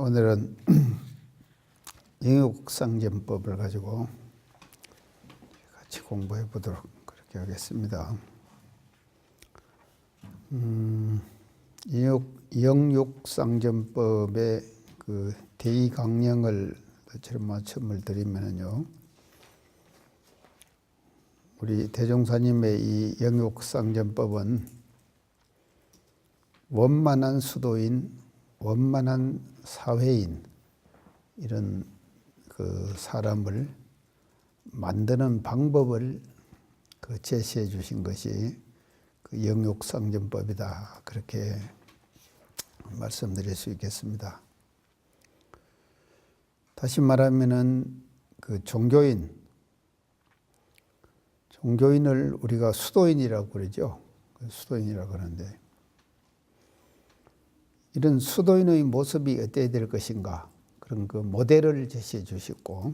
오늘은 영육상전법을 가지고 같이 공부해 보도록 그렇게 하겠습니다. 영육상전법의 그 대의강령을 말씀을 드리면요, 우리 대종사님의 이 영육상전법은 원만한 수도인, 원만한 사회인, 이런 그 사람을 만드는 방법을 제시해 주신 것이 그 영육상전법이다, 그렇게 말씀드릴 수 있겠습니다. 다시 말하면은 그 종교인을 우리가 수도인이라고 그러죠. 수도인이라고 하는데, 이런 수도인의 모습이 어때야 될 것인가, 그런 그 모델을 제시해 주시고,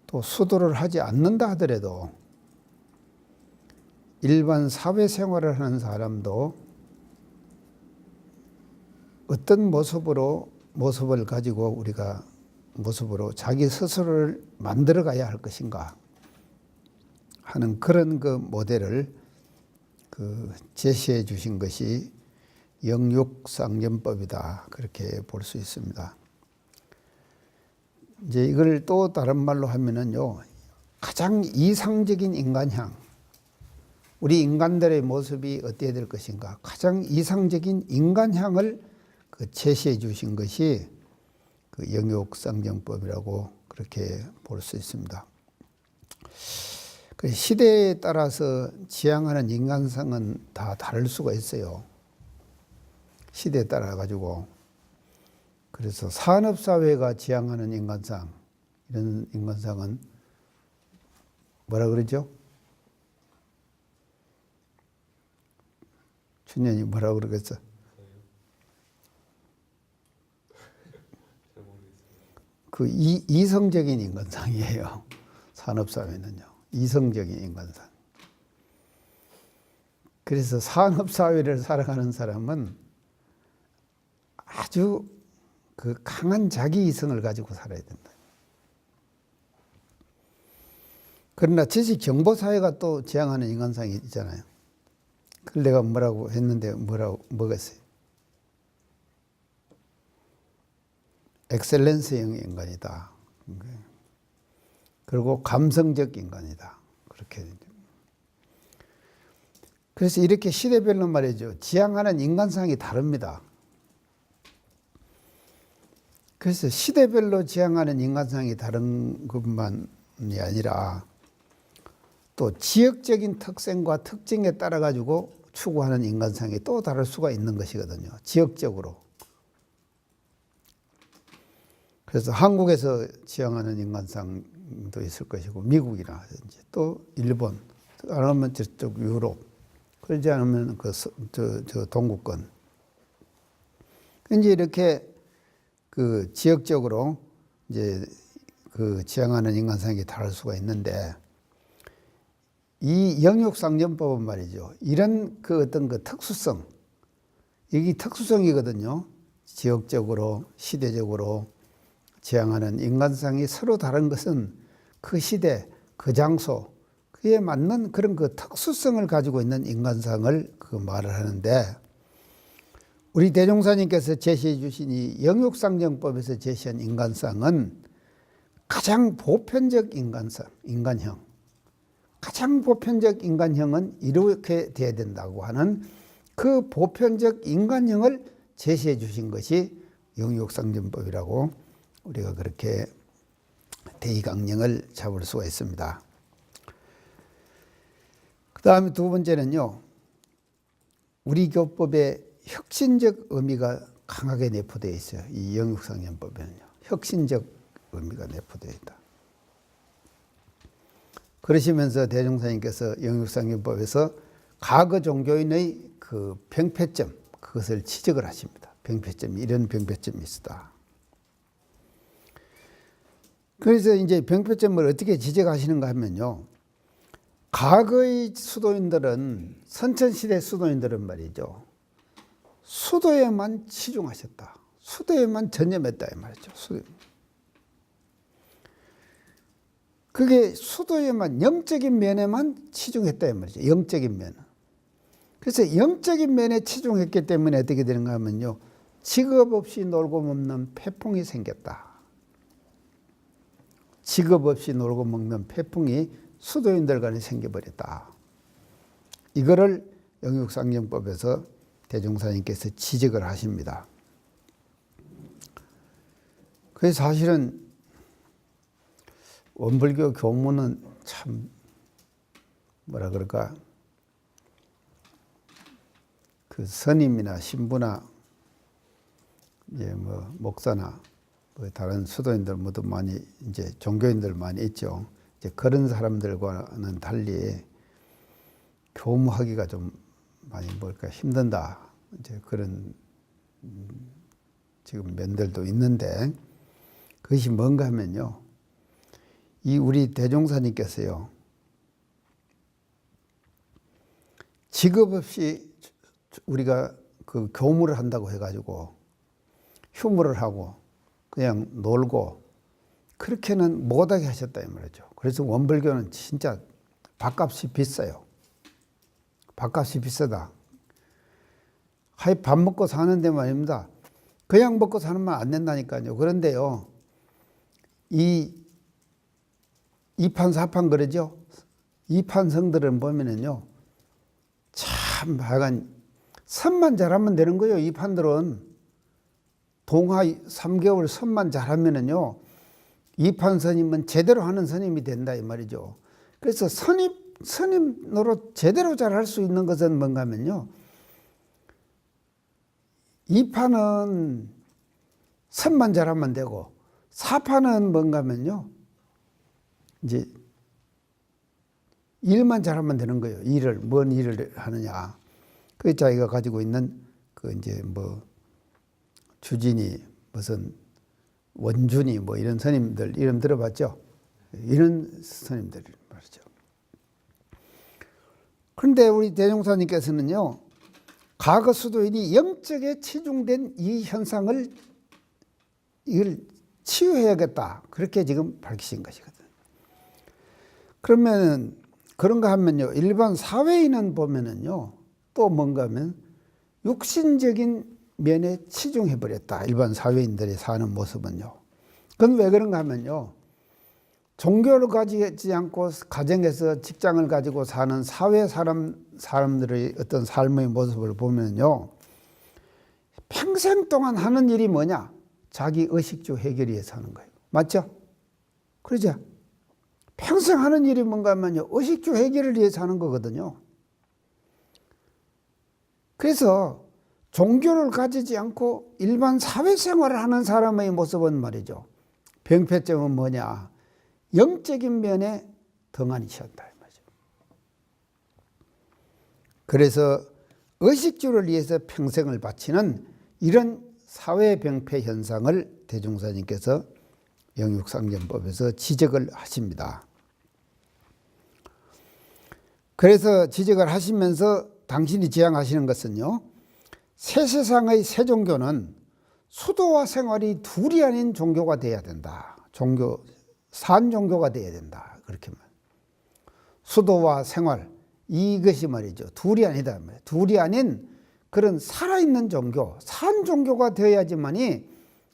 또 수도를 하지 않는다 하더라도 일반 사회생활을 하는 사람도 어떤 모습을 가지고 우리가 모습으로 자기 스스로를 만들어 가야 할 것인가 하는 그런 그 모델을 제시해 주신 것이 영육상전법이다, 그렇게 볼 수 있습니다. 이제 이걸 또 다른 말로 하면은요, 가장 이상적인 인간형, 우리 인간들의 모습이 어때야 될 것인가, 가장 이상적인 인간형을 제시해 주신 것이 그 영육상전법이라고 그렇게 볼 수 있습니다. 그 시대에 따라서 지향하는 인간상은 다 다를 수가 있어요. 시대에 따라 가지고. 그래서 산업사회가 지향하는 인간상, 이런 인간상은 뭐라 그러죠? 춘년이 뭐라 그러겠어? 그 이성적인 인간상이에요. 산업사회는요, 이성적인 인간상. 그래서 산업사회를 살아가는 사람은 아주 그 강한 자기 이성을 가지고 살아야 된다. 그러나 지식 정보 사회가 또 지향하는 인간상이 있잖아요. 그걸 내가 뭐라고 했는데 뭐겠어요? 엑셀런스형 인간이다. 그리고 감성적 인간이다. 그렇게. 그래서 이렇게 시대별로 말이죠, 지향하는 인간상이 다릅니다. 그래서 시대별로 지향하는 인간상이 다른 것만이 아니라 또 지역적인 특성과 특징에 따라 가지고 추구하는 인간상이 또 다를 수가 있는 것이거든요. 지역적으로. 그래서 한국에서 지향하는 인간상도 있을 것이고, 미국이라든지 또 일본, 아니면 저쪽 유럽, 그러지 않으면 저 동구권. 이제 이렇게 그 지역적으로 이제 그 지향하는 인간상이 다를 수가 있는데, 이 영육상전법은 말이죠, 이런 그 어떤 그 특수성, 이게 특수성이거든요. 지역적으로, 시대적으로 지향하는 인간상이 서로 다른 것은 그 시대, 그 장소, 그에 맞는 그런 그 특수성을 가지고 있는 인간상을 말을 하는데, 우리 대종사님께서 제시해 주신 이 영육상전법에서 제시한 인간상은 가장 보편적 인간형, 가장 보편적 인간형은 이렇게 돼야 된다고 하는 그 보편적 인간형을 제시해 주신 것이 영육상전법이라고 우리가 그렇게 대의강령을 잡을 수가 있습니다. 그 다음에 두 번째는요, 우리 교법에 혁신적 의미가 강하게 내포되어 있어요. 이 영육상전법에는요, 혁신적 의미가 내포되어 있다. 그러시면서 대종사님께서 영육상전법에서 과거 종교인의 그 병폐점, 그것을 지적을 하십니다. 병폐점이, 이런 병폐점이 있다. 그래서 이제 병폐점을 어떻게 지적하시는가 하면요, 과거의 수도인들은, 선천시대 수도인들은 말이죠, 수도에만 치중하셨다. 수도에만 전념했다 이 말이죠. 수도. 그게 수도에만 영적인 면에만 치중했다 이 말이죠. 영적인 면. 그래서 영적인 면에 치중했기 때문에 어떻게 되는가 하면요. 직업 없이 놀고 먹는 패풍이 생겼다. 직업 없이 놀고 먹는 패풍이 수도인들 간에 생겨버렸다. 이거를 영육상정법에서 대종사님께서 지적을 하십니다. 그래서 사실은 원불교 교문은 참 뭐라 그럴까 그 스님이나 신부나 이제 뭐 목사나 뭐 다른 수도인들 모두 많이 이제 종교인들 많이 있죠. 이제 그런 사람들과는 달리 교무하기가 좀 많이 뭘까 힘든다. 이제 그런 지금 면들도 있는데 그것이 뭔가 하면요. 이 우리 대종사님께서요. 직업 없이 우리가 그 교무를 한다고 해가지고 휴무를 하고 그냥 놀고 그렇게는 못하게 하셨다 이 말이죠. 그래서 원불교는 진짜 밥값이 비싸요. 밥값이 비싸다. 하여 밥 먹고 사는데 말입니다. 그냥 먹고 사는 말 안 된다니까요. 그런데요. 이판 사판 그러죠. 이판 성들은 보면은요. 참 하여간 선만 잘하면 되는 거예요. 이 판들은 동하 3개월 선만 잘하면은요. 이판 스님은 제대로 하는 스님이 된다 이 말이죠. 그래서 스님 노릇 제대로 잘할 수 있는 것은 뭔가 하면요. 이 판은 선만 잘하면 되고 사판은 뭔가 하면요. 이제 일만 잘하면 되는 거예요. 뭔 일을 하느냐. 그 자기가 가지고 있는 그 이제 뭐 주진이 무슨 원준이 뭐 이런 스님들 이름 들어봤죠? 이런 스님들 말이죠. 그런데 우리 대종사님께서는요. 과거 수도인이 영적에 치중된 이 현상을 이걸 치유해야겠다. 그렇게 지금 밝히신 것이거든요. 그러면 그런가 하면요. 일반 사회인은 보면은요. 또 뭔가 하면 육신적인 면에 치중해버렸다. 일반 사회인들이 사는 모습은요. 그건 왜 그런가 하면요. 종교를 가지지 않고 가정에서 직장을 가지고 사는 사회 사람들의 어떤 삶의 모습을 보면요. 평생 동안 하는 일이 뭐냐? 자기 의식주 해결 위해서 하는 거예요. 맞죠? 그러죠? 평생 하는 일이 뭔가 하면요. 의식주 해결을 위해서 하는 거거든요. 그래서 종교를 가지지 않고 일반 사회생활을 하는 사람의 모습은 말이죠. 병폐점은 뭐냐? 영적인 면에 덩하니 씌었다. 그래서 의식주를 위해서 평생을 바치는 이런 사회병폐 현상을 대종사님께서 영육상정법에서 지적을 하십니다. 그래서 지적을 하시면서 당신이 지향하시는 것은요. 새 세상의 새 종교는 수도와 생활이 둘이 아닌 종교가 돼야 된다. 산 종교가 돼야 된다. 그렇게 말. 수도와 생활 이것이 말이죠. 둘이 아니다. 둘이 아닌 그런 살아있는 종교, 산 종교가 되어야지만이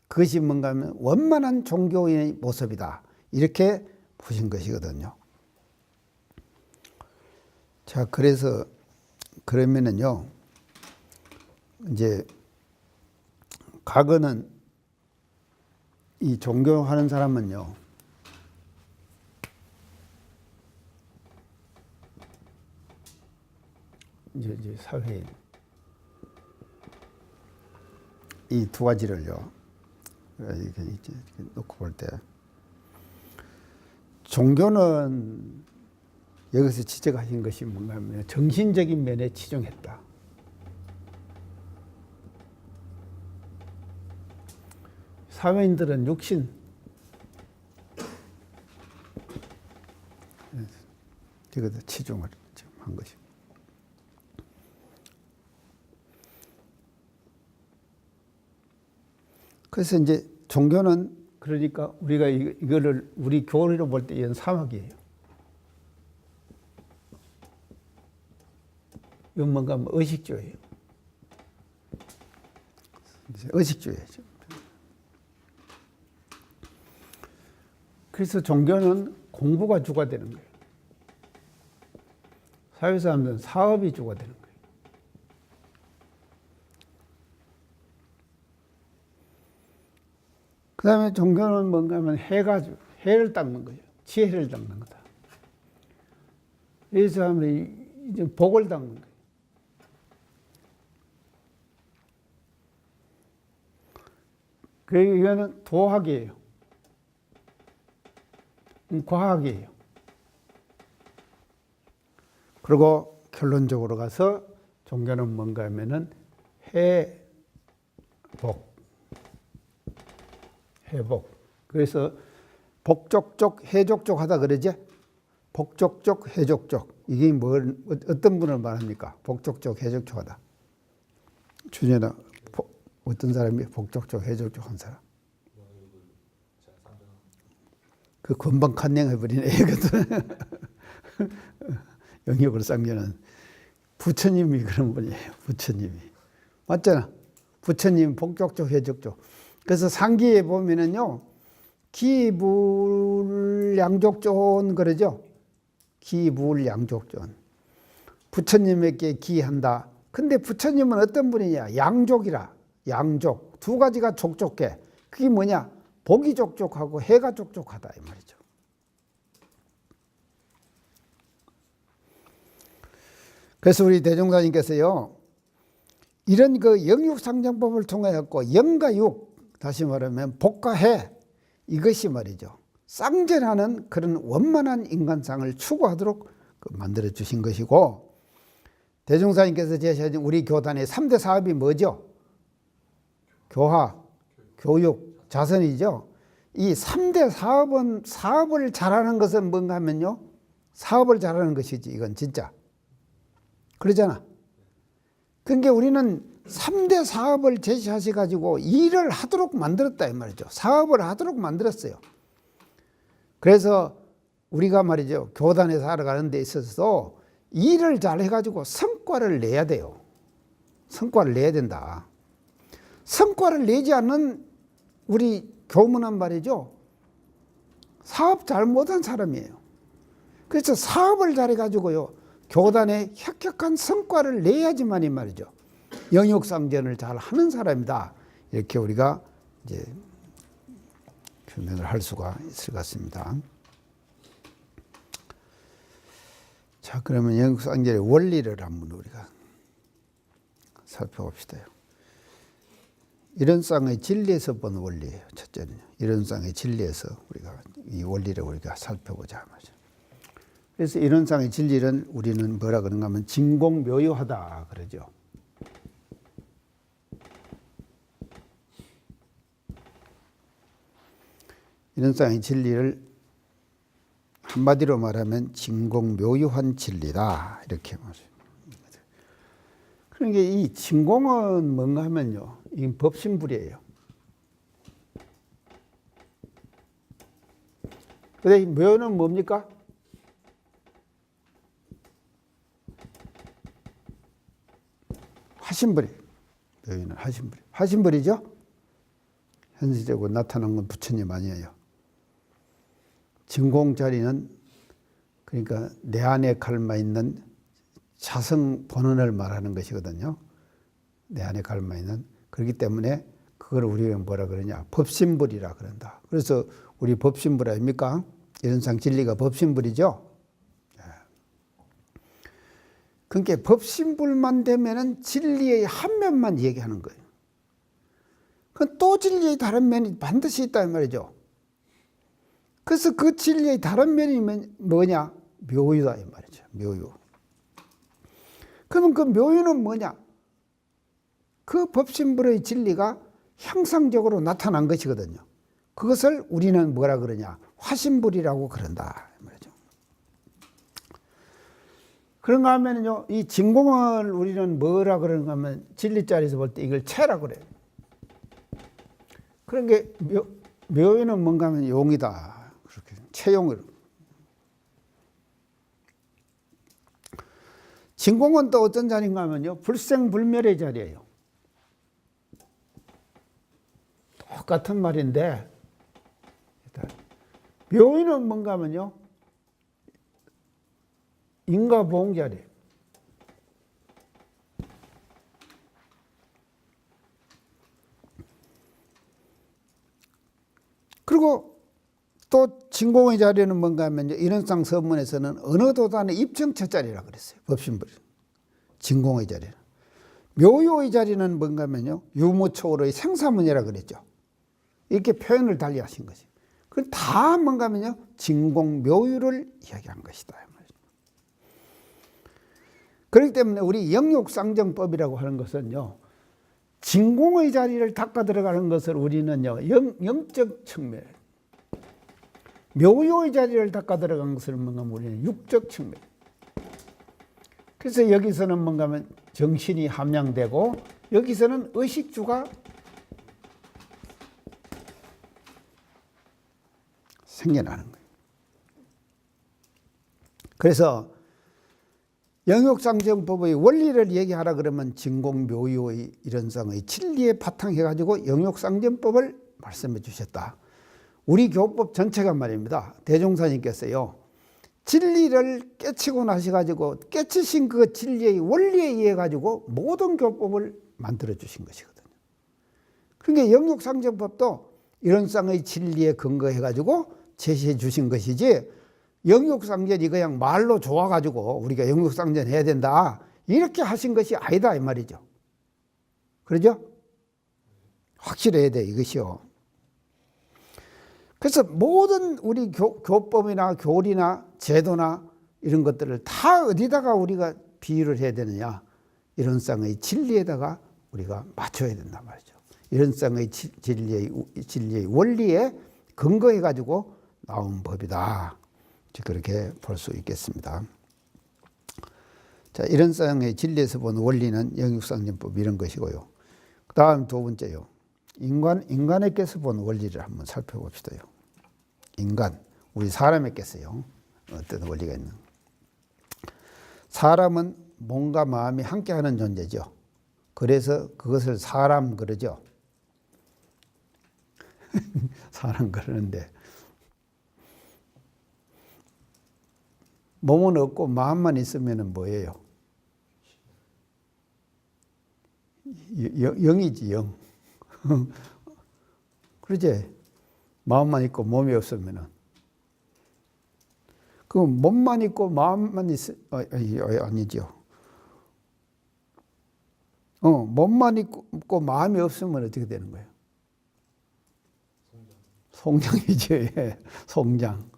그것이 뭔가 하면 원만한 종교의 모습이다. 이렇게 보신 것이거든요. 자, 그래서 그러면은요. 이제 과거는 이 종교하는 사람은요. 이제 사회인 이 두 가지를요. 이렇게 놓고 볼 때 종교는 여기서 지적하신 것이 뭔가 하면 정신적인 면에 치중했다. 사회인들은 육신, 이것도 치중을 한 것입니다. 그래서 이제 종교는 그러니까 우리가 이거를 우리 교리로 볼 때 이건 사막이에요. 이건 뭔가 의식주예요. 의식주의죠. 그래서 종교는 공부가 주가 되는 거예요. 사회사람들은 사업이 주가 되는 거예요. 그 다음에 종교는 뭔가 하면 해를 닦는 거예요. 지혜를 닦는 거다. 이 사람이 이제 복을 닦는 거예요. 그리고 이거는 도학이에요. 과학이에요. 그리고 결론적으로 가서 종교는 뭔가 하면은 회복. 그래서 복족족, 해족족 하다 그러지? 복족족, 해족족. 이게 어떤 분을 말합니까? 복족족, 해족족 하다. 주제나 어떤 사람이 복족족, 해족족 한 사람? 그 금방 간행해버리네. 영역을 쌍겨는 부처님이 그런 분이에요. 부처님이. 맞잖아. 부처님 복족족, 해족족. 그래서 상기에 보면은요, 기불양족존 그러죠. 기불양족존. 부처님에게 기한다. 근데 부처님은 어떤 분이냐? 양족이라. 양족. 두 가지가 족족해. 그게 뭐냐? 복이 족족하고 해가 족족하다 이 말이죠. 그래서 우리 대종사님께서요, 이런 그 영육상정법을 통해 갖고 영과 육, 다시 말하면 복과 해, 이것이 말이죠, 쌍전하는 그런 원만한 인간상을 추구하도록 만들어 주신 것이고, 대종사님께서 제시하신 우리 교단의 3대 사업이 뭐죠? 교화, 교육, 자선이죠. 이 3대 사업은, 사업을 잘하는 것은 뭔가 하면요, 사업을 잘하는 것이지. 이건 진짜 그러잖아. 그러니까 우리는 3대 사업을 제시하셔가지고 일을 하도록 만들었다 이 말이죠. 사업을 하도록 만들었어요. 그래서 우리가 말이죠, 교단에 살아가는 데 있어서 일을 잘 해가지고 성과를 내야 돼요. 성과를 내야 된다. 성과를 내지 않는 우리 교문은 말이죠, 사업 잘 못한 사람이에요. 그래서 사업을 잘해가지고요, 교단에 혁혁한 성과를 내야지만이 말이죠, 영역상전을 잘 하는 사람이다. 이렇게 우리가 이제 표명을 할 수가 있을 것 같습니다. 자, 그러면 영역상전의 원리를 한번 우리가 살펴봅시다. 이런상의 진리에서 본 원리예요. 첫째는요, 이런상의 진리에서 우리가 이 원리를 우리가 살펴보자 말이죠. 그래서 이런상의 진리는 우리는 뭐라 그런가 하면 진공묘유하다 그러죠. 이런상의 진리를 한마디로 말하면 진공묘유한 진리다 이렇게 말해요. 그러니까 이 진공은 뭔가 하면요, 이 법신불이에요. 근데 묘는 뭡니까? 화신불이에요. 묘는 화신불이에요. 화신불이죠? 현실적으로 나타난 건 부처님 아니에요. 진공 자리는 그러니까 내 안에 갈마 있는 자성 본원을 말하는 것이거든요. 내 안에 갈마 있는. 그렇기 때문에 그걸 우리가 뭐라 그러냐, 법신불이라 그런다. 그래서 우리 법신불 아닙니까? 이런상 진리가 법신불이죠. 그러니까 법신불만 되면은 진리의 한 면만 얘기하는 거예요. 그건 또 진리의 다른 면이 반드시 있다 이 말이죠. 그래서 그 진리의 다른 면이 뭐냐? 묘유다 이 말이죠. 묘유. 그러면 그 묘유는 뭐냐? 그 법신불의 진리가 형상적으로 나타난 것이거든요. 그것을 우리는 뭐라 그러냐? 화신불이라고 그런다 이 말이죠. 그런가 하면요, 이 진공을 우리는 뭐라 그러는가 하면 진리 자리에서 볼 때 이걸 체라 그래요. 그런 게 묘유는 뭔가 하면 용이다. 그렇게 채용을. 진공은 또 어떤 자리인가 하면요. 불생불멸의 자리예요. 똑같은 말인데 묘유는 뭔가 하면요. 인과보응 자리예요. 그리고 또 진공의 자리는 뭔가 하면 인원상 서문에서는 어느 도단의 입증처 자리라고 그랬어요. 법신불. 진공의 자리는. 묘요의 자리는 뭔가 하면요. 유무초월의 생사문이라고 그랬죠. 이렇게 표현을 달리 하신 거죠. 그건 다 뭔가 하면요. 진공 묘유를 이야기한 것이다. 그렇기 때문에 우리 영육상정법이라고 하는 것은요. 진공의 자리를 닦아 들어가는 것을 우리는요. 영적 측면. 묘요의 자리를 닦아 들어간 것을 뭔가 우리는 육적 측면. 그래서 여기서는 뭔가 하면 정신이 함양되고 여기서는 의식주가 생겨나는 거예요. 그래서 영육상정법의 원리를 얘기하라 그러면 진공묘유의 이런상의 진리에 바탕해가지고 영육상정법을 말씀해 주셨다. 우리 교법 전체가 말입니다. 대종사님께서요. 진리를 깨치고 나셔가지고 깨치신 그 진리의 원리에 의해 가지고 모든 교법을 만들어 주신 것이거든요. 그러니까 영육상정법도 이런상의 진리에 근거해가지고 제시해 주신 것이지 영육상전이 그냥 말로 좋아가지고 우리가 영육상전 해야 된다 이렇게 하신 것이 아니다 이 말이죠. 그러죠? 확실해야 돼 이것이요. 그래서 모든 우리 교법이나 교리나 제도나 이런 것들을 다 어디다가 우리가 비유를 해야 되느냐. 이런상의 진리에다가 우리가 맞춰야 된단 말이죠. 이런상의 진리의 원리에 근거해가지고 나온 법이다. 그렇게 볼 수 있겠습니다. 자, 이런상의 진리에서 보는 원리는 영육상전법 이런 것이고요. 그 다음 두 번째요. 인간에게서 보는 원리를 한번 살펴봅시다요. 인간, 우리 사람에게서요. 어떤 원리가 있는. 사람은 몸과 마음이 함께하는 존재죠. 그래서 그것을 사람 그러죠. 사람 그러는데 몸은 없고 마음만 있으면 뭐예요? 영이지 영. 그러지? 마음만 있고 몸이 없으면은 그 몸만 있고 마음만 아니죠. 몸만 있고 마음이 없으면 어떻게 되는 거예요? 송장이죠. 예. 송장.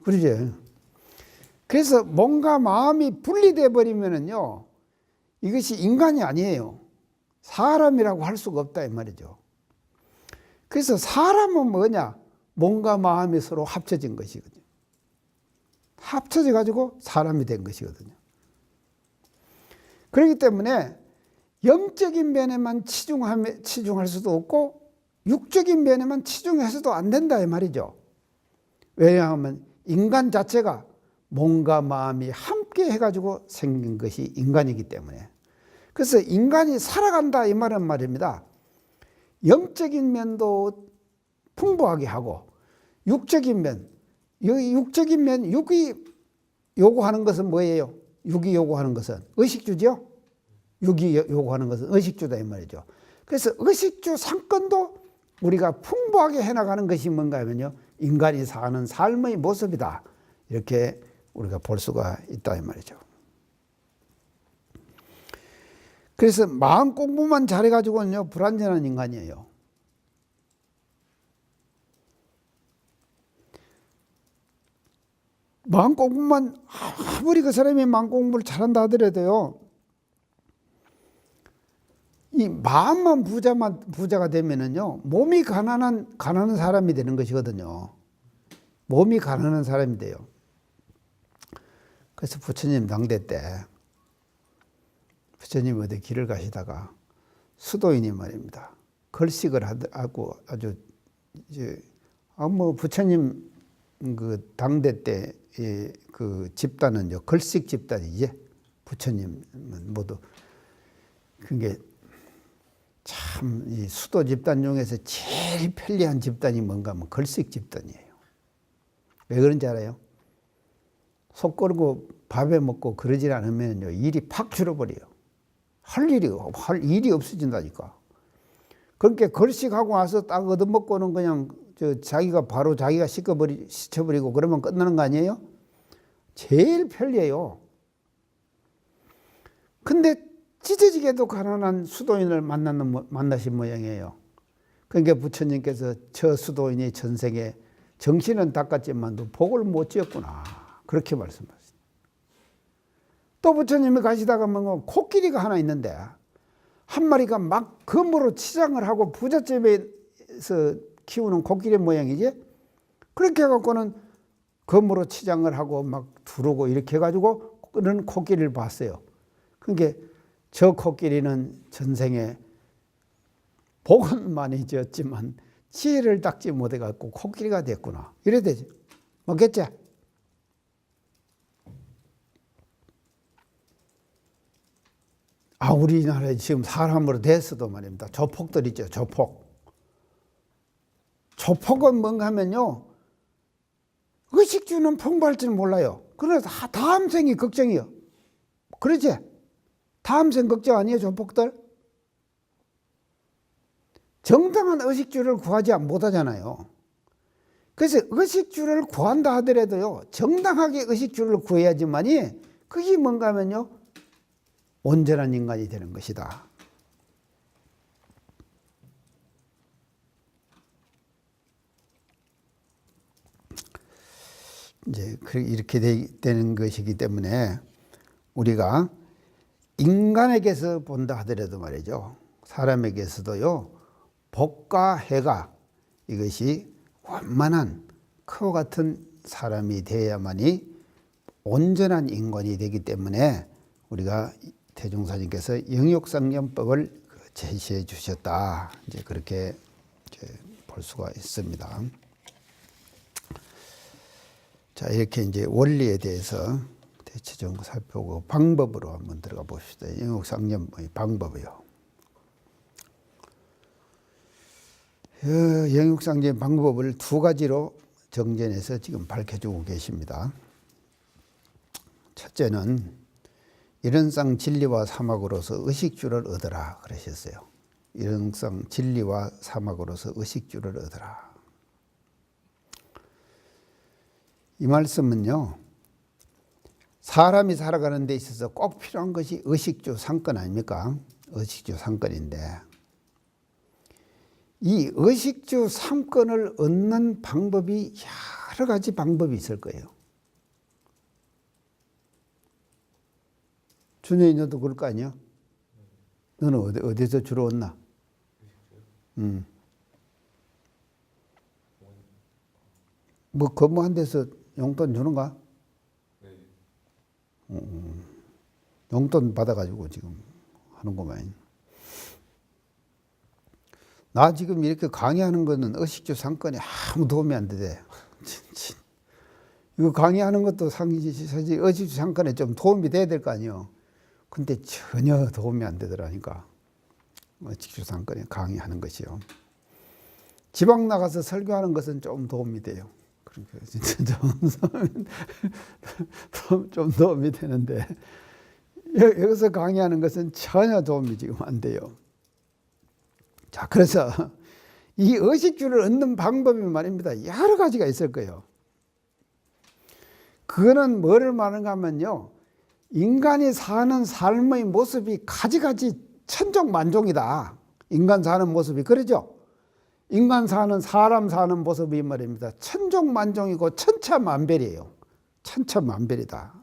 그러지? 그래서 몸과 마음이 분리돼 버리면은요. 이것이 인간이 아니에요. 사람이라고 할 수가 없다 이 말이죠. 그래서 사람은 뭐냐? 몸과 마음이 서로 합쳐진 것이거든요. 합쳐져 가지고 사람이 된 것이거든요. 그렇기 때문에 영적인 면에만 치중할 수도 없고 육적인 면에만 치중해서도 안 된다 이 말이죠. 왜냐하면 인간 자체가 몸과 마음이 함께 해가지고 생긴 것이 인간이기 때문에. 그래서 인간이 살아간다 이 말은 말입니다. 영적인 면도 풍부하게 하고 육적인 면, 육적인 면, 육이 요구하는 것은 뭐예요? 육이 요구하는 것은 의식주죠. 육이 요구하는 것은 의식주다 이 말이죠. 그래서 의식주 상권도 우리가 풍부하게 해나가는 것이 뭔가 하면요. 인간이 사는 삶의 모습이다. 이렇게 우리가 볼 수가 있다 이 말이죠. 그래서 마음 공부만 잘해가지고는요. 불완전한 인간이에요. 마음 공부만 아무리 그 사람이 마음 공부를 잘한다 하더라도요. 이 마음만 부자가 되면은요. 몸이 가난한 사람이 되는 것이거든요. 몸이 가난한 사람이 돼요. 그래서 부처님 당대 때 부처님 어디 길을 가시다가 수도인이 말입니다. 걸식을 하고 아주 이제 뭐 부처님 그 당대 때 그 집단은요 걸식 집단이지. 부처님은 모두 그게 참 이 수도 집단 중에서 제일 편리한 집단이 뭔가 하면 걸식 집단이에요. 왜 그런지 알아요? 속 끓고 밥에 먹고 그러질 않으면요 일이 팍 줄어버려요. 할 일이 없어진다니까. 그렇게 걸식하고 와서 딱 얻어먹고는 그냥 자기가 바로 자기가 씻어버리고 그러면 끝나는 거 아니에요? 제일 편리해요. 근데 찢어지게도 가난한 수도인을 만나신 모양이에요. 그러니까 부처님께서 저 수도인이 전생에 정신은 닦았지만도 복을 못 지었구나. 그렇게 말씀하셨어요. 또 부처님이 가시다가 뭐 코끼리가 하나 있는데 한 마리가 막 검으로 치장을 하고 부잣집에서 키우는 코끼리 모양이지. 그렇게 해갖고는 검으로 치장을 하고 막 두르고 이렇게 해가지고 그런 코끼리를 봤어요. 그러니까 저 코끼리는 전생에 복은 많이 지었지만 지혜를 닦지 못해갖고 코끼리가 됐구나. 이래 되지. 맞겠지? 우리나라에 지금 사람으로 됐어도 말입니다. 조폭들 있죠. 조폭은 뭔가 하면요. 의식주는 풍부할 줄 몰라요. 그래서 다음 생이 걱정이요. 그렇지? 다음 생 걱정 아니에요, 조폭들? 정당한 의식주를 구하지 못하잖아요. 그래서 의식주를 구한다 하더라도요, 정당하게 의식주를 구해야지만이 그게 뭔가 하면요, 온전한 인간이 되는 것이다. 이제 이렇게 되는 것이기 때문에 우리가 인간에게서 본다 하더라도 말이죠. 사람에게서도요. 복과 해가 이것이 원만한 그와 같은 사람이 되어야만이 온전한 인간이 되기 때문에 우리가 대종사님께서 영육상념법을 제시해 주셨다. 이제 그렇게 볼 수가 있습니다. 자, 이렇게 이제 원리에 대해서 대체적으로 살펴보고 방법으로 한번 들어가 봅시다. 영육상념의 방법이요. 영육상념 방법을 두 가지로 정전해서 지금 밝혀주고 계십니다. 첫째는 일은상 진리와 사막으로서 의식주를 얻어라 그러셨어요. 일은상 진리와 사막으로서 의식주를 얻어라. 이 말씀은요. 사람이 살아가는 데 있어서 꼭 필요한 것이 의식주 상권 아닙니까? 의식주 상권인데 이 의식주 상권을 얻는 방법이 여러 가지 방법이 있을 거예요. 준현이 너도 그럴 거 아니야? 너는 어디서 주로 얻나? 뭐 건물 한 데서 용돈 주는가? 용돈 받아가지고 지금 하는구만. 나 지금 이렇게 강의하는 거는 의식주 상권에 아무 도움이 안 되대. 이거 강의하는 것도 사실 의식주 상권에 좀 도움이 돼야 될 거 아니에요. 근데 전혀 도움이 안 되더라니까. 의식주 상권에 강의하는 것이요. 지방 나가서 설교하는 것은 좀 도움이 돼요. 그러니까 진짜 좀 도움이 되는데 여기서 강의하는 것은 전혀 도움이 지금 안 돼요. 자, 그래서 이 의식주를 얻는 방법이 말입니다. 여러 가지가 있을 거예요. 그거는 뭐를 말하는가 하면요. 인간이 사는 삶의 모습이 가지가지 천종만종이다. 인간 사는 모습이 그러죠. 인간 사람 사는 모습이 말입니다. 천종만종이고 천차만별이에요. 천차만별이다.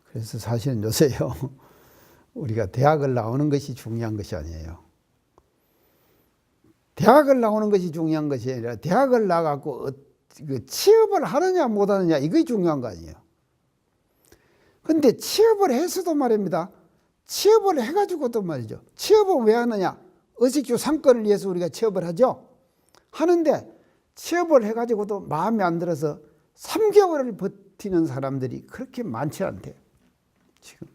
그래서 사실은 요새요. 우리가 대학을 나오는 것이 중요한 것이 아니에요. 대학을 나오는 것이 중요한 것이 아니라 대학을 나가고 취업을 하느냐 못하느냐 이게 중요한 거 아니에요. 근데 취업을 해서도 말입니다. 취업을 해가지고도 말이죠. 취업은 왜 하느냐? 의식주 상권을 위해서 우리가 취업을 하죠. 하는데 취업을 해가지고도 마음에 안 들어서 3개월을 버티는 사람들이 그렇게 많지 않대요. 지금.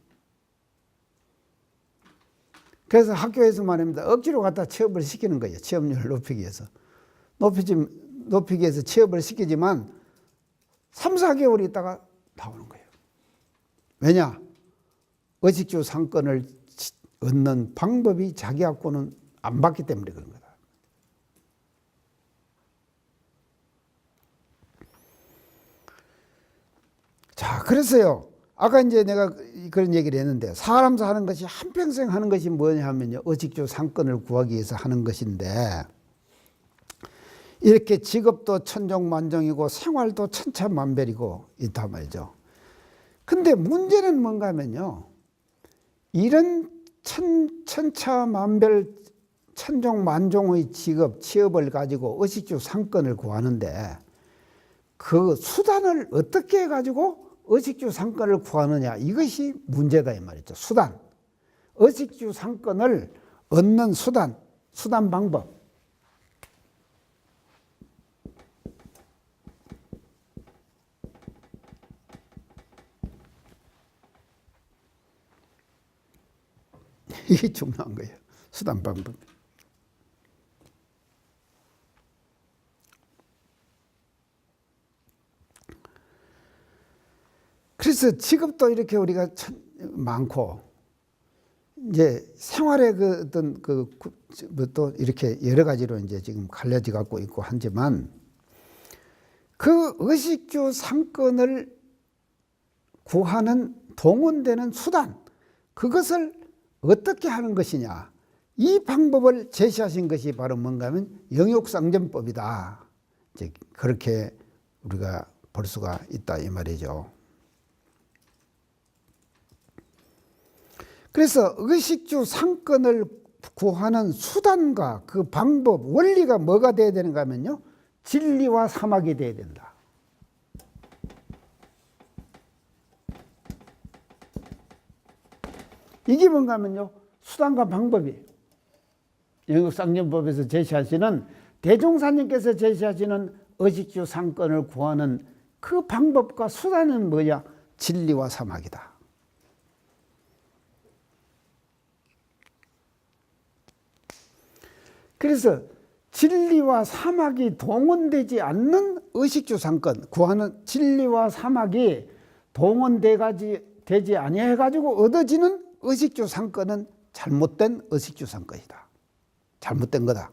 그래서 학교에서 말합니다. 억지로 갖다 취업을 시키는 거예요. 취업률을 높이기 위해서. 높이기 위해서 취업을 시키지만 3, 4개월 있다가 나오는 거예요. 왜냐? 의식주 상권을 얻는 방법이 자기하고는 안 받기 때문에 그런 거다. 자, 그래서요. 아까 이제 내가 그런 얘기를 했는데 사람 사는 것이 한평생 하는 것이 뭐냐 하면요. 의식주 상권을 구하기 위해서 하는 것인데 이렇게 직업도 천정만정이고 생활도 천차만별이고 있단 말이죠. 근데 문제는 뭔가 하면요. 이런 천차만별 천종만종의 직업, 취업을 가지고 의식주 상권을 구하는데 그 수단을 어떻게 해가지고 의식주 상권을 구하느냐 이것이 문제다 이 말이죠. 수단. 의식주 상권을 얻는 수단 방법. 이게 중요한 거예요. 수단 방법. 그래서 직업도 이렇게 우리가 많고 이제 생활의 그 어떤 또 이렇게 여러 가지로 이제 지금 갈려져 갖고 있고 하지만 그 의식주 상권을 구하는 동원되는 수단 그것을 어떻게 하는 것이냐 이 방법을 제시하신 것이 바로 뭔가 하면 영육상전법이다. 이제 그렇게 우리가 볼 수가 있다 이 말이죠. 그래서 의식주 상권을 구하는 수단과 그 방법, 원리가 뭐가 돼야 되는가 하면요. 진리와 사막이 돼야 된다. 이게 뭔가 하면요. 수단과 방법이 영육상전법에서 제시하시는 대종사님께서 제시하시는 의식주 상권을 구하는 그 방법과 수단은 뭐냐? 진리와 사막이다. 그래서 진리와 사막이 동원되지 않는 의식주 상권 구하는 진리와 사막이 동원되지 아니해가지고 얻어지는 의식주 상권은 잘못된 의식주 상권이다. 잘못된 거다.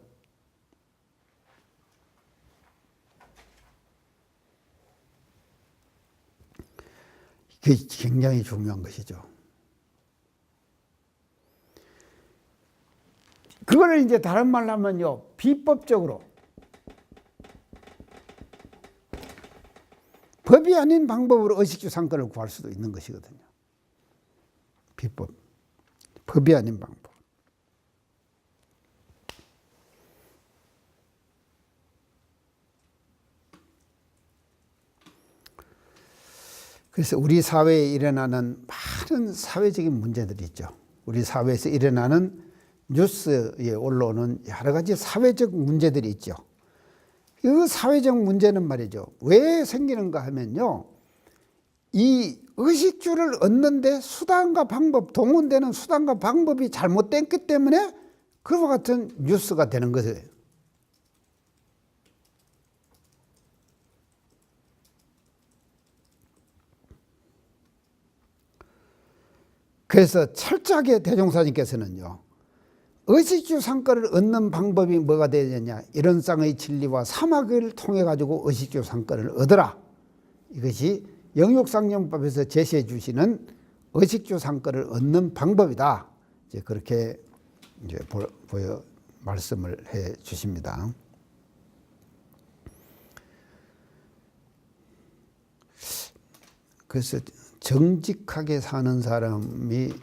이게 굉장히 중요한 것이죠. 그거를 이제 다른 말로 하면요. 비법적으로 법이 아닌 방법으로 의식주 상권을 구할 수도 있는 것이거든요. 비법. 법이 아닌 방법. 그래서 우리 사회에 일어나는 많은 사회적인 문제들이 있죠. 우리 사회에서 일어나는 뉴스에 올라오는 여러 가지 사회적 문제들이 있죠. 그 사회적 문제는 말이죠. 왜 생기는가 하면요. 이 의식주를 얻는데 수단과 방법, 동원되는 수단과 방법이 잘못됐기 때문에 그와 같은 뉴스가 되는 거예요. 그래서 철저하게 대종사님께서는요. 의식주 상권을 얻는 방법이 뭐가 되느냐. 이런상의 진리와 사막을 통해 가지고 의식주 상권을 얻어라. 이것이 영육상전법에서 제시해 주시는 의식주 상권을 얻는 방법이다. 이제 그렇게 이제 말씀을 해 주십니다. 그래서 정직하게 사는 사람이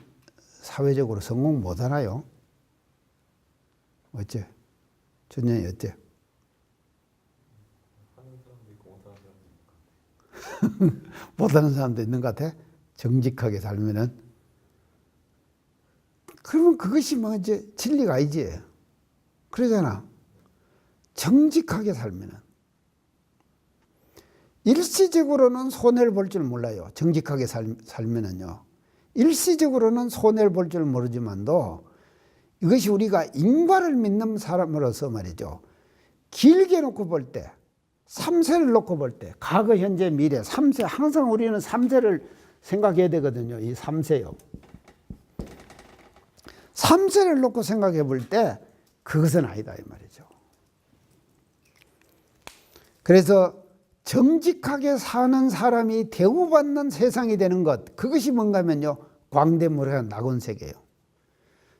사회적으로 성공 못 하나요? 어째? 준영이 어째? 못하는 사람도 있는 것 같아? 정직하게 살면은? 그러면 그것이 뭐 이제 진리가 아니지. 그러잖아. 정직하게 살면은. 일시적으로는 손해를 볼 줄 몰라요. 정직하게 살면은요. 일시적으로는 손해를 볼 줄 모르지만도 이것이 우리가 인과를 믿는 사람으로서 말이죠. 길게 놓고 볼 때, 3세를 놓고 볼 때, 과거, 현재, 미래, 3세, 항상 우리는 3세를 생각해야 되거든요. 이 3세요. 3세를 놓고 생각해 볼 때 그것은 아니다 이 말이죠. 그래서 정직하게 사는 사람이 대우받는 세상이 되는 것, 그것이 뭔가 하면요. 광대무량한 낙원세계예요.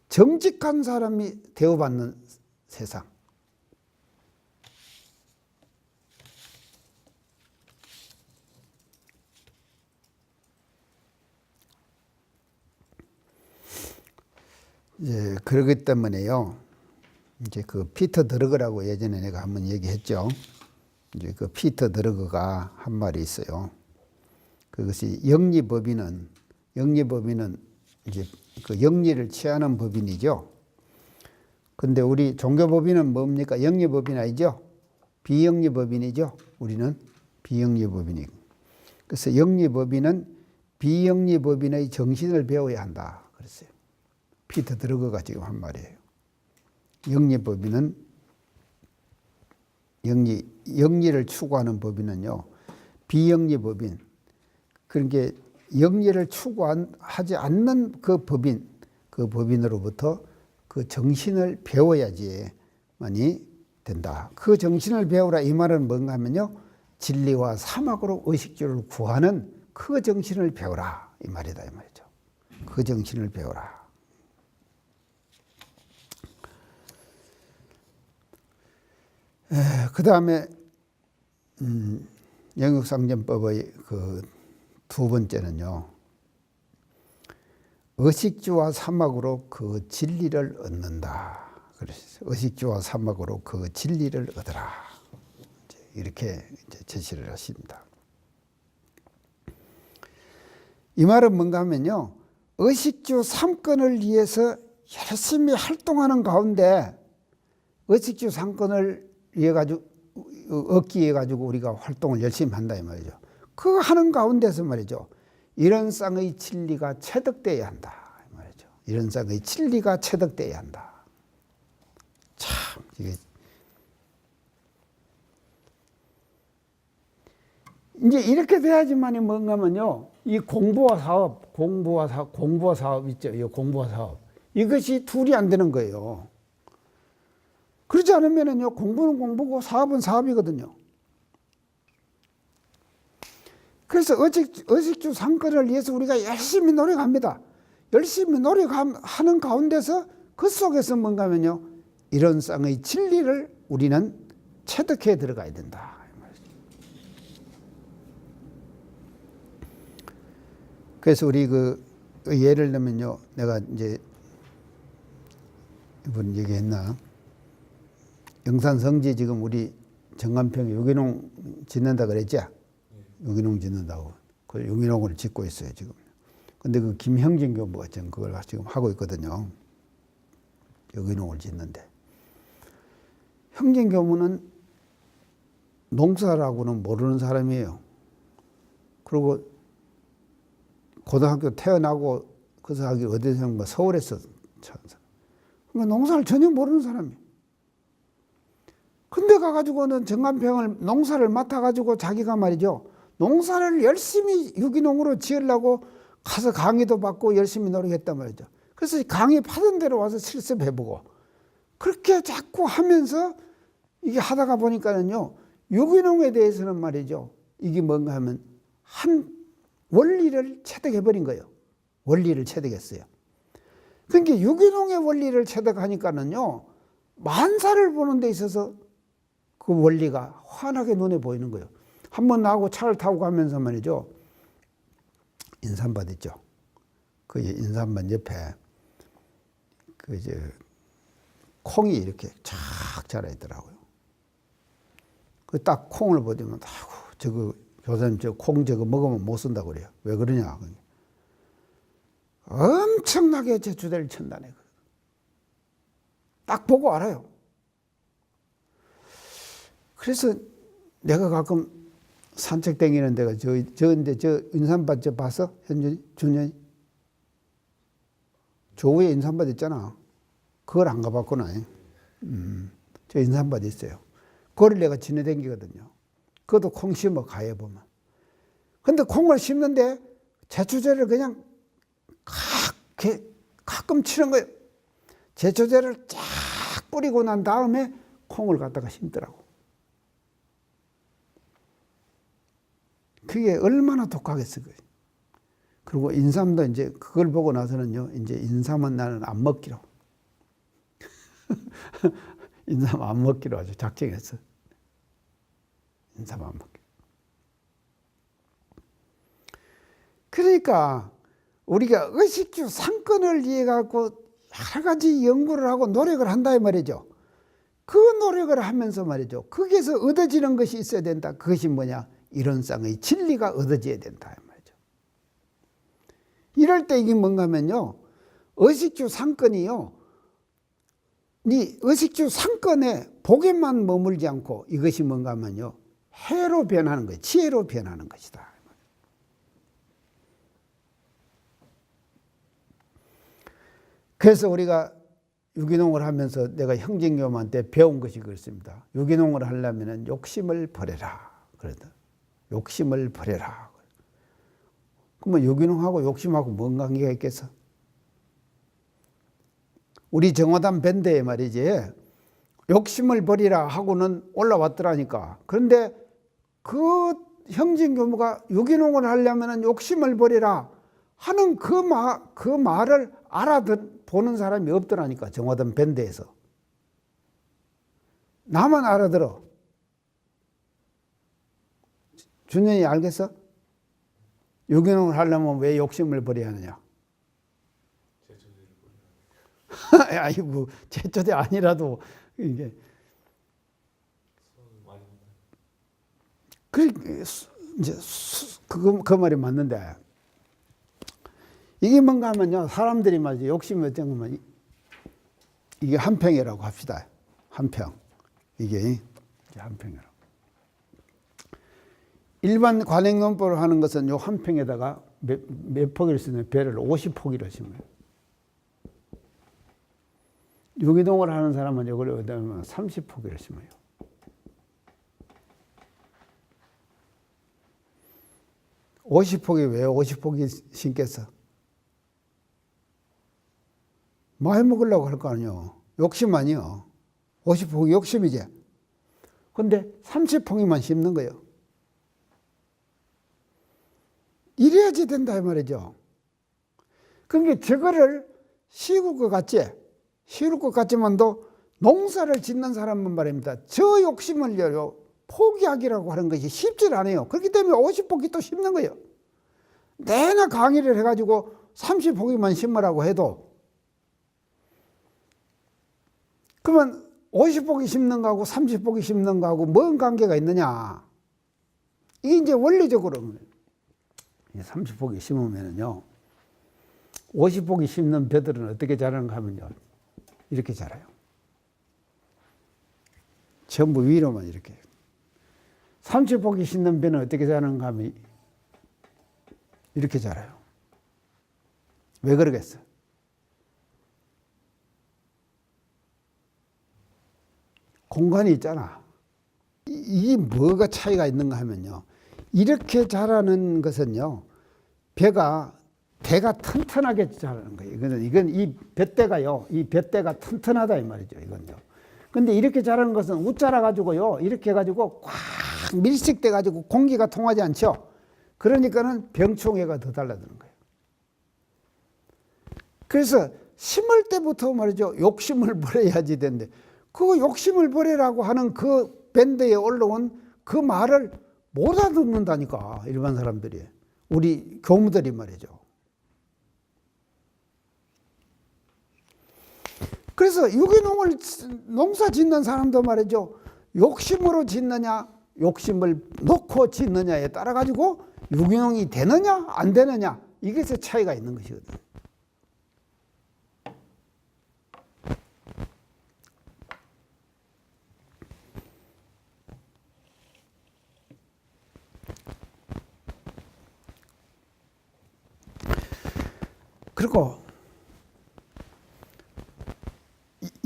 정직한 사람이 대우받는 세상. 이제 그러기 때문에요. 이제 그 피터 드러그라고 예전에 내가 한번 얘기했죠. 이제 그 피터 드러그가 한 말이 있어요. 그것이 영리법인은 이제 그 영리를 취하는 법인이죠. 근데 우리 종교법인은 뭡니까? 영리법인 아니죠? 비영리법인이죠. 우리는 비영리법인이고. 그래서 영리법인은 비영리법인의 정신을 배워야 한다. 그랬어요. 피터 드러그가 지금 한 말이에요. 영리법인은 영리를 추구하는 법인은요. 비영리법인. 그러니까 영리를 추구하지 않는 그 법인으로부터 그 정신을 배워야지만이 된다. 그 정신을 배우라 이 말은 뭔가 하면요. 진리와 사막으로 의식주를 구하는 그 정신을 배우라 이 말이다 이 말이죠. 그 정신을 배우라. 그 다음에 영육상전법의 그 두 번째는요. 의식주와 사막으로 그 진리를 얻는다. 그래서 의식주와 사막으로 그 진리를 얻으라. 이렇게 이제 제시를 하십니다. 이 말은 뭔가 하면요. 의식주 3권을 위해서 열심히 활동하는 가운데 의식주 3권을 얻기 위해 가지고 우리가 활동을 열심히 한다 이 말이죠. 그 하는 가운데서 말이죠. 이런 쌍의 진리가 체득돼야 한다 이 말이죠. 이런 쌍의 진리가 체득돼야 한다. 참 이게 이제 이렇게 돼야지만이 뭔가면요. 이 공부와 사업 있죠. 이 공부와 사업 이것이 둘이 안 되는 거예요. 그렇지 않으면은요, 공부는 공부고 사업은 사업이거든요. 그래서 의식주 상권을 위해서 우리가 열심히 노력합니다. 열심히 노력하는 가운데서 그 속에서 뭔가 하면요, 이런 쌍의 진리를 우리는 체득해 들어가야 된다. 그래서 우리 그 예를 들면요, 내가 이제 이번 얘기했나? 영산성지 지금 우리 정관평에 유기농 짓는다 그랬죠? 유기농 짓는다고. 그 유기농을 짓고 있어요, 지금. 근데 그 김형진 교부가 지금 그걸 지금 하고 있거든요. 유기농을 짓는데. 형진 교부는 농사라고는 모르는 사람이에요. 그리고 고등학교 태어나고 그 사람이 어디서 뭐 서울에서 그러니까 농사를 전혀 모르는 사람이에요. 근데 가가지고는 정관평을 농사를 맡아가지고 자기가 말이죠. 농사를 열심히 유기농으로 지으려고 가서 강의도 받고 열심히 노력했단 말이죠. 그래서 강의 받은 대로 와서 실습해보고 그렇게 자꾸 하면서 이게 하다가 보니까는요. 유기농에 대해서는 말이죠. 이게 뭔가 하면 한 원리를 체득해버린 거예요. 원리를 체득했어요. 그러니까 유기농의 원리를 체득하니까는요. 만사를 보는 데 있어서 그 원리가 환하게 눈에 보이는 거예요. 한번 나하고 차를 타고 가면서 말이죠. 인삼밭 있죠. 그 인삼밭 옆에 그 이제 콩이 이렇게 쫙 자라 있더라고요. 그 딱 콩을 보더니 아이고 저거 교사님 저 콩 저거 먹으면 못 쓴다고 그래요. 왜 그러냐. 엄청나게 제초제를 첨단해. 딱 보고 알아요. 그래서 내가 가끔 산책 다니는 데가 근데 저 인삼밭 저 봤어? 현재 준현이? 조우에 인삼밭 있잖아. 그걸 안 가봤구나. 저 인삼밭 있어요. 그걸 내가 지내다니거든요. 그것도 콩 심어 가해 보면. 근데 콩을 심는데 제초제를 그냥 가끔 치는 거예요. 제초제를 쫙 뿌리고 난 다음에 콩을 갖다가 심더라고. 그게 얼마나 독하겠어요. 그리고 인삼도 이제 그걸 보고 나서는요, 이제 인삼은 나는 안 먹기로. 인삼 안 먹기로 아주 작정했어. 인삼 안 먹기. 그러니까 우리가 의식주 상권을 위해 갖고 여러 가지 연구를 하고 노력을 한다 이 말이죠. 그 노력을 하면서 말이죠. 거기에서 얻어지는 것이 있어야 된다. 그것이 뭐냐? 이론상의 진리가 얻어져야 된다 이 말이죠. 이럴 때 이게 뭔가 하면요. 의식주 상권이요. 이 의식주 상권에 복에만 머물지 않고 이것이 뭔가 하면요. 해로 변하는 거예요. 지혜로 변하는 것이다. 그래서 우리가 유기농을 하면서 내가 형제님한테 배운 것이 그렇습니다. 유기농을 하려면 욕심을 버려라. 그러다. 욕심을 버려라. 그러면 유기농하고 욕심하고 뭔 관계가 있겠어? 우리 정화담 밴드에 말이지 욕심을 버리라 하고는 올라왔더라니까. 그런데 그 형제교무가 유기농을 하려면 욕심을 버리라 하는 그 말을 알아보는 사람이 없더라니까. 정화담 밴드에서. 나만 알아들어. 준현이 알겠어? 유기농을 하려면 왜 욕심을 버려야 하느냐? 아이고, 제초제 아니라도 이게 이제 그 말이 맞는데 이게 뭔가 하면요, 사람들이 말이죠, 욕심이 어떤 거면 이게 한 평이라고 합시다. 한 평. 이게 한 평이라고. 일반 관행농법을 하는 것은 요 한 평에다가 몇 폭을 쓰면 배를 50폭이라 심어요. 유기농을 하는 사람은 이걸 30폭이라 심어요. (50폭이) 왜 50폭이 심겠어? 많이 먹으려고 할 거 아니요. 욕심 아니요. 50폭이 욕심이지. 근데 30폭이만 심는 거예요. 이래야지 된다 이 말이죠. 그러니까 저거를 쉬울 것 같지? 쉬울 것 같지만도 농사를 짓는 사람은 말입니다. 저 욕심을요 포기하기라고 하는 것이 쉽지 않아요. 그렇기 때문에 50폭이 또 심는 거예요. 내나 강의를 해가지고 30폭이만 심으라고 해도 그러면 50폭이 심는 거하고 30폭이 심는 거하고 뭔 관계가 있느냐? 이게 이제 원리적으로 30폭이 심으면요 50폭이 심는 벼들은 어떻게 자라는가 하면요 이렇게 자라요. 전부 위로만 이렇게. 30폭이 심는 벼는 어떻게 자라는가 하면 이렇게 자라요. 왜 그러겠어? 공간이 있잖아. 이게 뭐가 차이가 있는가 하면요. 이렇게 자라는 것은요. 배가 튼튼하게 자라는 거예요. 이건 이 뱃대가요. 이 뱃대가 튼튼하다 이 말이죠. 이건요. 근데 이렇게 자라는 것은 웃자라 가지고요. 이렇게 해 가지고 꽉 밀식돼 가지고 공기가 통하지 않죠. 그러니까는 병충해가 더 달라드는 거예요. 그래서 심을 때부터 말이죠. 욕심을 버려야지 되는데 그 욕심을 버리라고 하는 그 밴드에 올라온 그 말을 못 알아듣는다니까 일반 사람들이. 우리 교무들이 말이죠. 그래서 유기농을 농사 짓는 사람도 말이죠. 욕심으로 짓느냐 욕심을 놓고 짓느냐에 따라 가지고 유기농이 되느냐 안 되느냐 이것의 차이가 있는 것이거든요. 그리고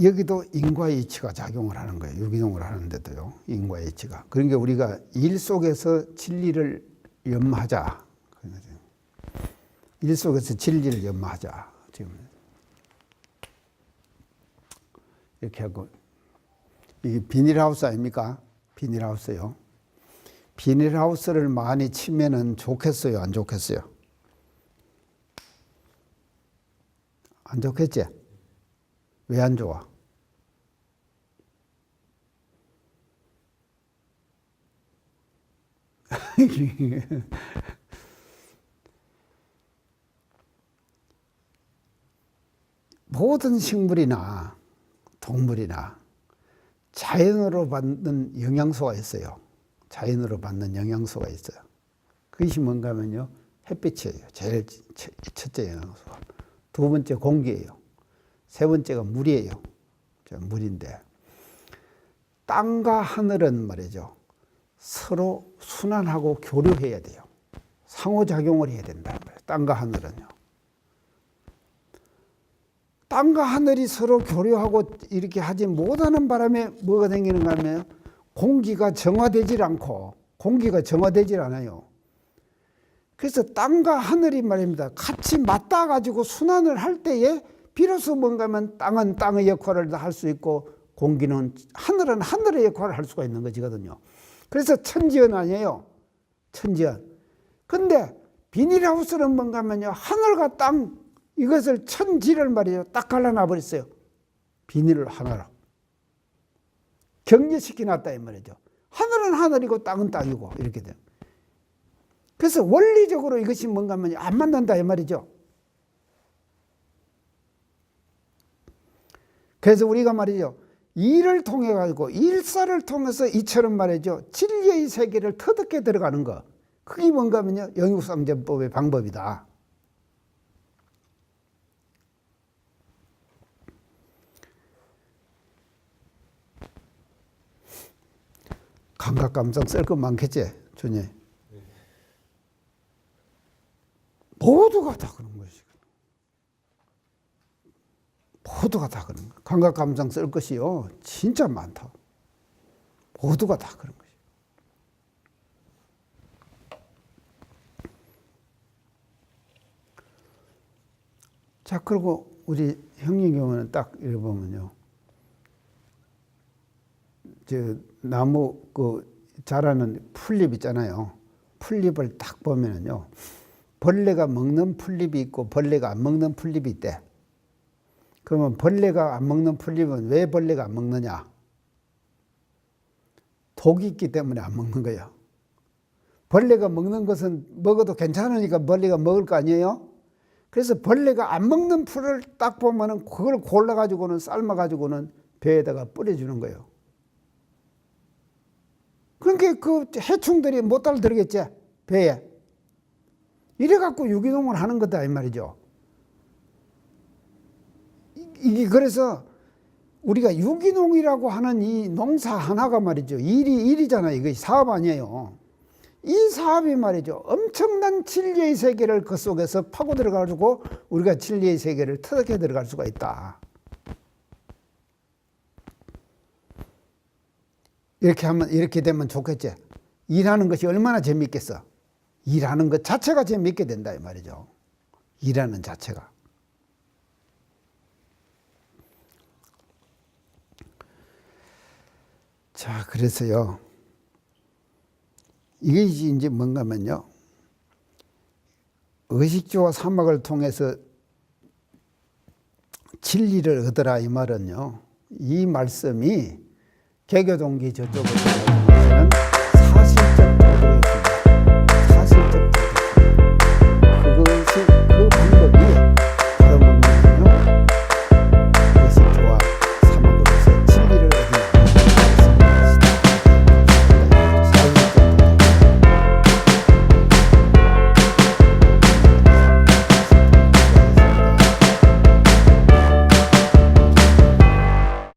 여기도 인과의 이치가 작용을 하는 거예요. 유기농을 하는데도요. 인과의 이치가. 그러니까 우리가 일 속에서 진리를 연마하자. 일 속에서 진리를 연마하자. 지금 이렇게 하고, 이게 비닐하우스 아닙니까? 비닐하우스요. 비닐하우스를 많이 치면은 좋겠어요? 안 좋겠어요? 안 좋겠지? 왜 안 좋아? 모든 식물이나 동물이나 자연으로 받는 영양소가 있어요. 자연으로 받는 영양소가 있어요. 그것이 뭔가 하면요, 햇빛이에요. 제일 첫째 영양소가. 두 번째 공기예요. 세 번째가 물이에요. 물인데, 땅과 하늘은 말이죠, 서로 순환하고 교류해야 돼요. 상호작용을 해야 된다는 거예요. 땅과 하늘은요. 땅과 하늘이 서로 교류하고 이렇게 하지 못하는 바람에 뭐가 생기는가 하면 공기가 정화되질 않고, 공기가 정화되질 않아요. 그래서 땅과 하늘이 말입니다, 같이 맞닿아 가지고 순환을 할 때에 비로소 뭔가 하면 땅은 땅의 역할을 할 수 있고, 공기는, 하늘은 하늘의 역할을 할 수가 있는 것이거든요. 그래서 천지연 아니에요. 천지연. 근데 비닐하우스는 뭔가 하면요, 하늘과 땅, 이것을 천지를 말이죠, 딱 갈라놔 버렸어요. 비닐을 하나로 격려시켜 놨다 이 말이죠. 하늘은 하늘이고 땅은 땅이고 이렇게 돼요. 그래서 원리적으로 이것이 뭔가 하면 안 만난다 이 말이죠. 그래서 우리가 말이죠, 일을 통해 가지고, 일사를 통해서 이처럼 말이죠, 진리의 세계를 터득해 들어가는 거, 그게 뭔가 하면요, 영육상전법의 방법이다. 감각감상 쓸 것 많겠지, 주님? 모두가 다 그런 것이. 모두가 다 그런 거. 감각감상 쓸 것이요, 진짜 많다. 모두가 다 그런 것이. 자, 그리고 우리 형님 경우는 딱 이래 보면요, 저 나무 그 자라는 풀잎 있잖아요. 풀잎을 딱 보면은요, 벌레가 먹는 풀잎이 있고 벌레가 안 먹는 풀잎이 있대. 그러면 벌레가 안 먹는 풀잎은 왜 벌레가 안 먹느냐? 독이 있기 때문에 안 먹는 거예요. 벌레가 먹는 것은 먹어도 괜찮으니까 벌레가 먹을 거 아니에요? 그래서 벌레가 안 먹는 풀을 딱 보면은 그걸 골라가지고는 삶아가지고는 배에다가 뿌려주는 거예요. 그러니까 그 해충들이 못 달들겠지, 배에. 이래갖고 유기농을 하는 거다 이 말이죠. 이게 그래서 우리가 유기농이라고 하는 이 농사 하나가 말이죠, 일이잖아요. 이거 사업 아니에요. 이 사업이 말이죠, 엄청난 진리의 세계를 그 속에서 파고 들어가지고 우리가 진리의 세계를 터득해 들어갈 수가 있다. 이렇게 되면 좋겠지. 일하는 것이 얼마나 재밌겠어. 일하는 것 자체가 재밌게 된다 이 말이죠. 일하는 자체가. 자, 그래서요, 이게 이제 뭔가면요, 의식주와 사막을 통해서 진리를 얻으라 이 말은요, 이 말씀이 개교동기 저쪽으로